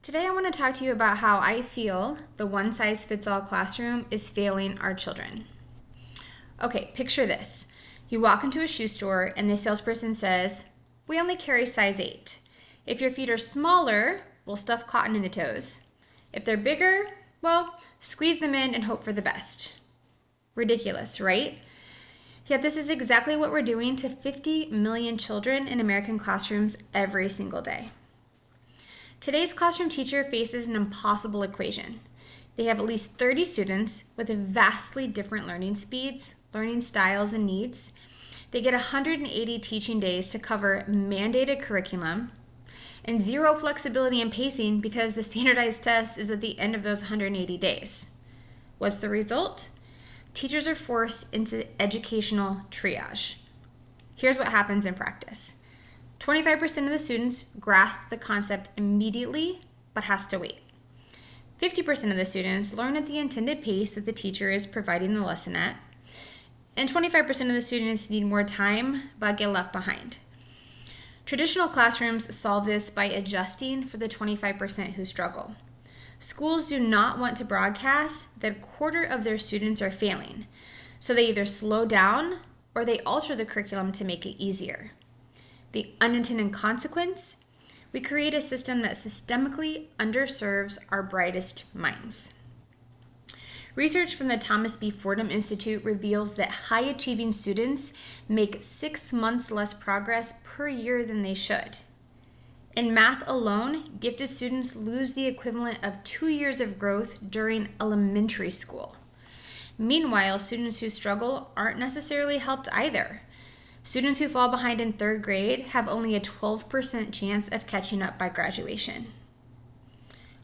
Today I want to talk to you about how I feel the one-size-fits-all classroom is failing our children. Okay, picture this. You walk into a shoe store and the salesperson says, "We only carry size 8. If your feet are smaller, we'll stuff cotton in the toes. If they're bigger, well, squeeze them in and hope for the best." Ridiculous, right? Yet this is exactly what we're doing to 50 million children in American classrooms every single day. Today's classroom teacher faces an impossible equation. They have at least 30 students with vastly different learning speeds, learning styles, and needs. They get 180 teaching days to cover mandated curriculum and zero flexibility in pacing because the standardized test is at the end of those 180 days. What's the result? Teachers are forced into educational triage. Here's what happens in practice. 25% of the students grasp the concept immediately, but has to wait. 50% of the students learn at the intended pace that the teacher is providing the lesson at, and 25% of the students need more time, but get left behind. Traditional classrooms solve this by adjusting for the 25% who struggle. Schools do not want to broadcast that a quarter of their students are failing, so they either slow down or they alter the curriculum to make it easier. The unintended consequence, we create a system that systemically underserves our brightest minds. Research from the Thomas B. Fordham Institute reveals that high-achieving students make 6 months less progress per year than they should. In math alone, gifted students lose the equivalent of 2 years of growth during elementary school. Meanwhile, students who struggle aren't necessarily helped either. Students who fall behind in 3rd grade have only a 12% chance of catching up by graduation.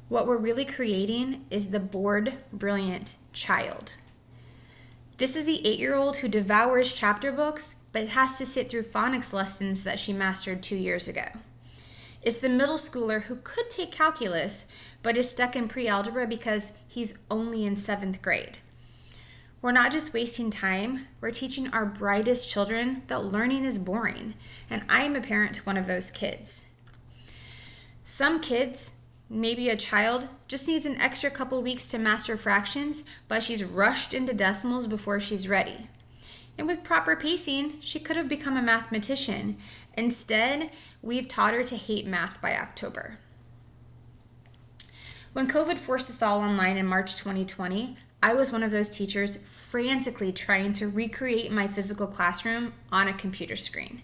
What we're really creating is the bored, brilliant child. This is the 8-year-old who devours chapter books but has to sit through phonics lessons that she mastered 2 years ago. It's the middle schooler who could take calculus but is stuck in pre-algebra because he's only in 7th grade. We're not just wasting time, we're teaching our brightest children that learning is boring, and I am a parent to one of those kids. Some kids, maybe a child, just needs an extra couple weeks to master fractions, but she's rushed into decimals before she's ready. And with proper pacing, she could have become a mathematician. Instead, we've taught her to hate math by October. When COVID forced us all online in March 2020, I was one of those teachers frantically trying to recreate my physical classroom on a computer screen.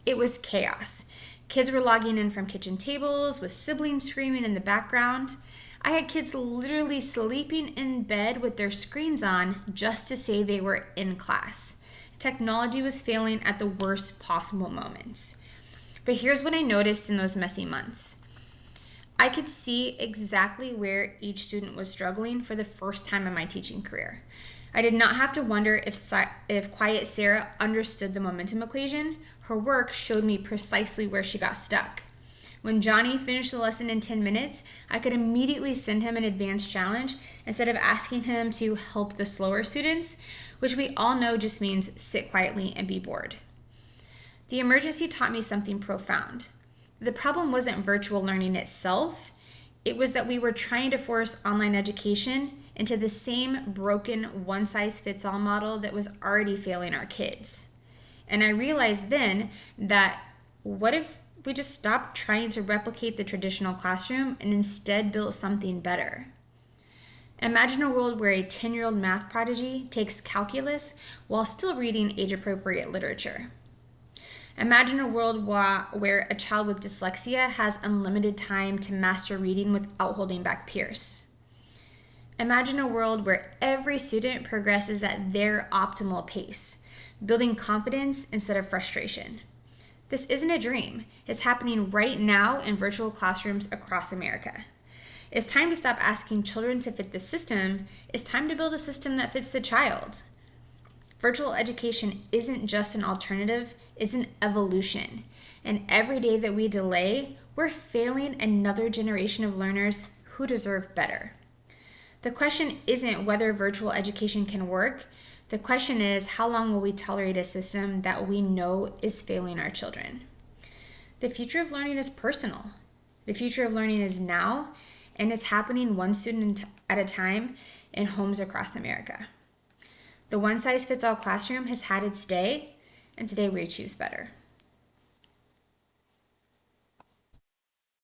It was chaos. Kids were logging in from kitchen tables with siblings screaming in the background. I had kids literally sleeping in bed with their screens on just to say they were in class. Technology was failing at the worst possible moments. But here's what I noticed in those messy months. I could see exactly where each student was struggling for the first time in my teaching career. I did not have to wonder if Quiet Sarah understood the momentum equation. Her work showed me precisely where she got stuck. When Johnny finished the lesson in 10 minutes, I could immediately send him an advanced challenge instead of asking him to help the slower students, which we all know just means sit quietly and be bored. The emergency taught me something profound. The problem wasn't virtual learning itself. It was that we were trying to force online education into the same broken one-size-fits-all model that was already failing our kids. And I realized then that what if we just stopped trying to replicate the traditional classroom and instead built something better? Imagine a world where a 10-year-old math prodigy takes calculus while still reading age-appropriate literature. Imagine a world where a child with dyslexia has unlimited time to master reading without holding back peers. Imagine a world where every student progresses at their optimal pace, building confidence instead of frustration. This isn't a dream. It's happening right now in virtual classrooms across America. It's time to stop asking children to fit the system. It's time to build a system that fits the child. Virtual education isn't just an alternative, it's an evolution. And every day that we delay, we're failing another generation of learners who deserve better. The question isn't whether virtual education can work. The question is, how long will we tolerate a system that we know is failing our children? The future of learning is personal. The future of learning is now, and it's happening one student at a time in homes across America. The one-size-fits-all classroom has had its day, and today we choose better.